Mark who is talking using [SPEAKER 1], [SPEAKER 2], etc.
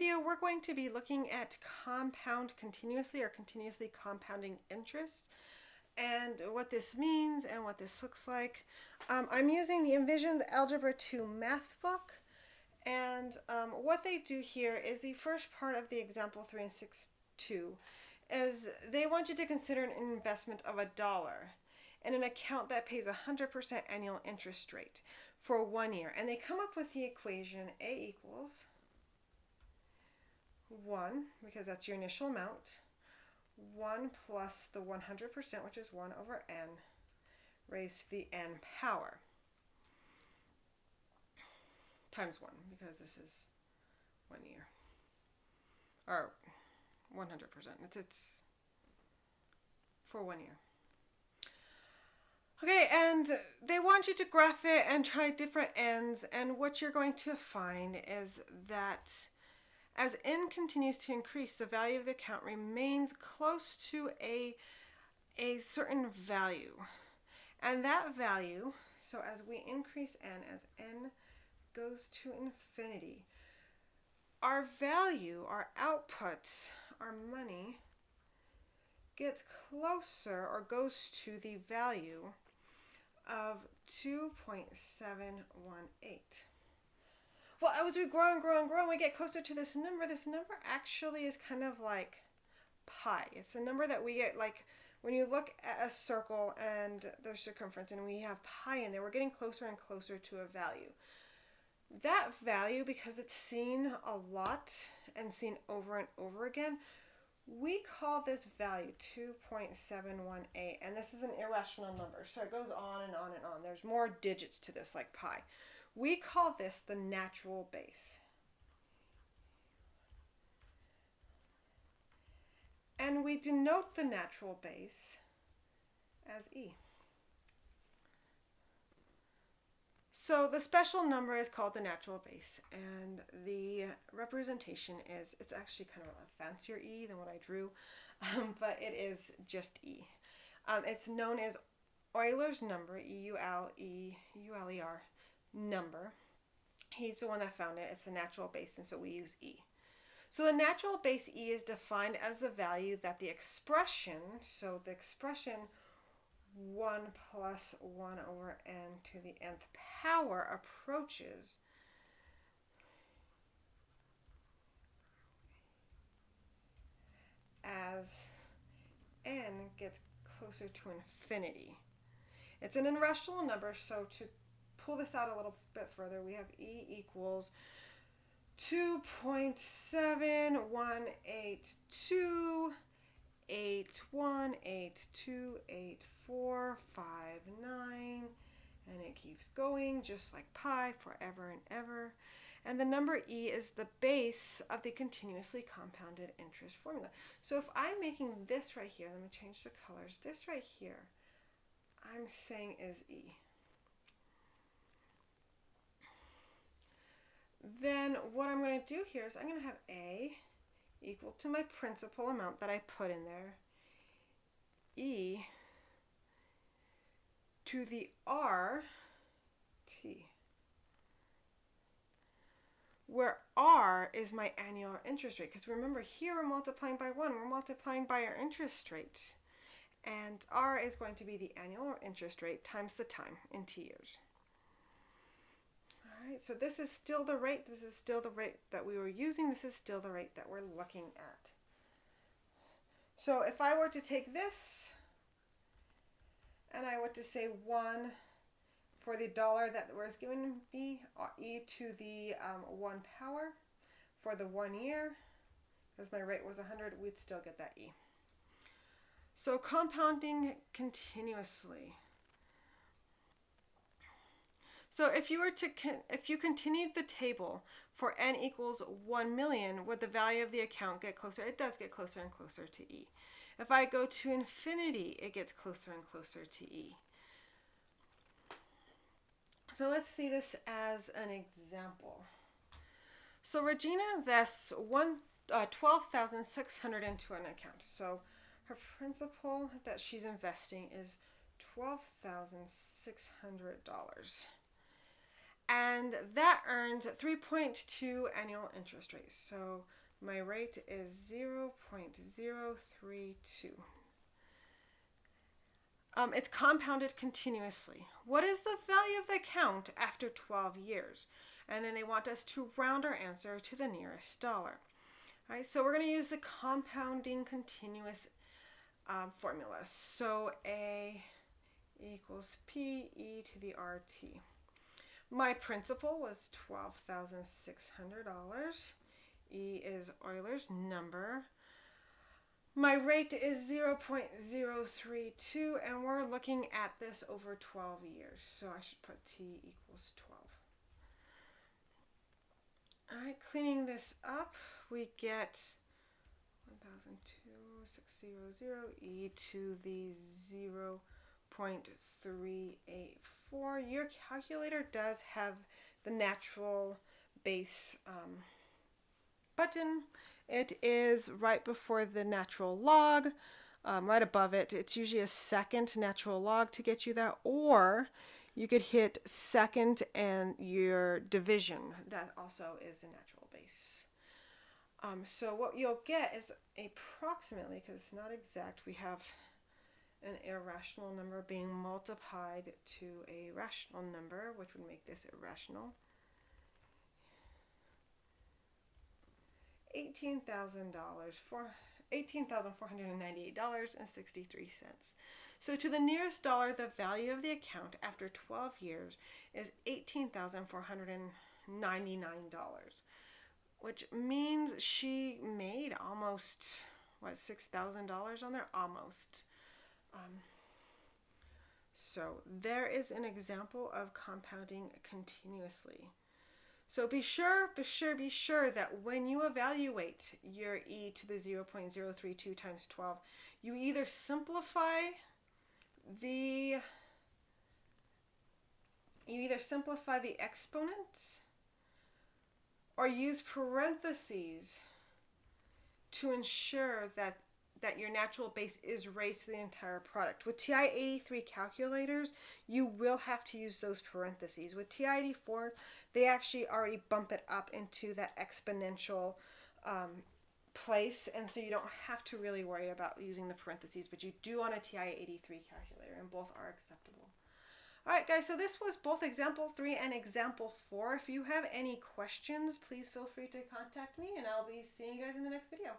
[SPEAKER 1] video, we're going to be looking at compound continuously or continuously compounding interest and what this means and what this looks like. I'm using the enVision Algebra 2 math book, and what they do here is the first part of the example 3 and 6.2 is they want you to consider an investment of $1 in an account that pays 100% annual interest rate for 1 year. And they come up with the equation A equals 1, because that's your initial amount, 1 plus the 100%, which is 1 over n, raised to the n power, times 1, because this is 1 year, or 100%. It's for 1 year. Okay, and they want you to graph it and try different n's, and what you're going to find is that as n continues to increase, the value of the account remains close to a certain value. And that value, so as we increase n, as n goes to infinity, our value, our output, our money, gets closer or goes to the value of 2.718. Well, as we grow and grow and grow, we get closer to this number. This number actually is kind of like pi. It's a number that we get, like when you look at a circle and there's circumference and we have pi in there, we're getting closer and closer to a value. That value, because it's seen a lot and seen over and over again, we call this value 2.718, and this is an irrational number, so it goes on and on and on. There's more digits to this, like pi. We call this the natural base. And we denote the natural base as e. So the special number is called the natural base, and the representation is, it's actually kind of a fancier e than what I drew, but it is just e. It's known as Euler's number, E-U-L-E-R, number. He's the one that found it. It's a natural base, and so we use e. So the natural base e is defined as the value that the expression, so the expression 1 plus 1 over n to the nth power approaches as n gets closer to infinity. It's an irrational number, so to pull this out a little bit further, we have e equals 2.718288284859, and it keeps going just like pi forever and ever. And the number e is the base of the continuously compounded interest formula. So if I'm making this right here, let me change the colors, this right here, I'm saying is e. Then what I'm going to do here is I'm going to have a equal to my principal amount that I put in there, e to the r t, where r is my annual interest rate. Because remember, here we're multiplying by 1. We're multiplying by our interest rate. And r is going to be the annual interest rate times the time in t years. All right, so this is still the rate. This is still the rate that we were using. This is still the rate that we're looking at. So if I were to take this and I were to say 1 for the dollar that was given me, e to the 1 power for the 1 year, because my rate was 100, we'd still get that e. So compounding continuously. So if you continued the table for n equals 1 million, would the value of the account get closer? It does get closer and closer to e. If I go to infinity, it gets closer and closer to e. So let's see this as an example. So Regina invests $12,600 into an account. So her principal that she's investing is $12,600. And that earns 3.2 annual interest rate. So my rate is 0.032. It's compounded continuously. What is the value of the account after 12 years? And then they want us to round our answer to the nearest dollar. All right, so we're going to use the compounding continuous formula. So A equals P e to the RT. My principal was $12,600. E is Euler's number. My rate is 0.032, and we're looking at this over 12 years. So I should put T equals 12. All right, cleaning this up, we get 1,02600 e to the 0.384. Your calculator does have the natural base button. It is right before the natural log, right above it. It's usually a second natural log to get you that, or you could hit second and your division. That also is a natural base. So what you'll get is approximately, because it's not exact, we have an irrational number being multiplied to a rational number, which would make this irrational. $18,498.63. So to the nearest dollar, the value of the account after 12 years is $18,499, which means she made almost, $6,000 on there? Almost. So there is an example of compounding continuously. So be sure that when you evaluate your e to the 0.032 times 12, you either simplify the exponent or use parentheses to ensure that your natural base is raised to the entire product. With TI-83 calculators, you will have to use those parentheses. With TI-84, they actually already bump it up into that exponential place, and so you don't have to really worry about using the parentheses, but you do on a TI-83 calculator, and both are acceptable. All right, guys, so this was both example 3 and example 4. If you have any questions, please feel free to contact me, and I'll be seeing you guys in the next video.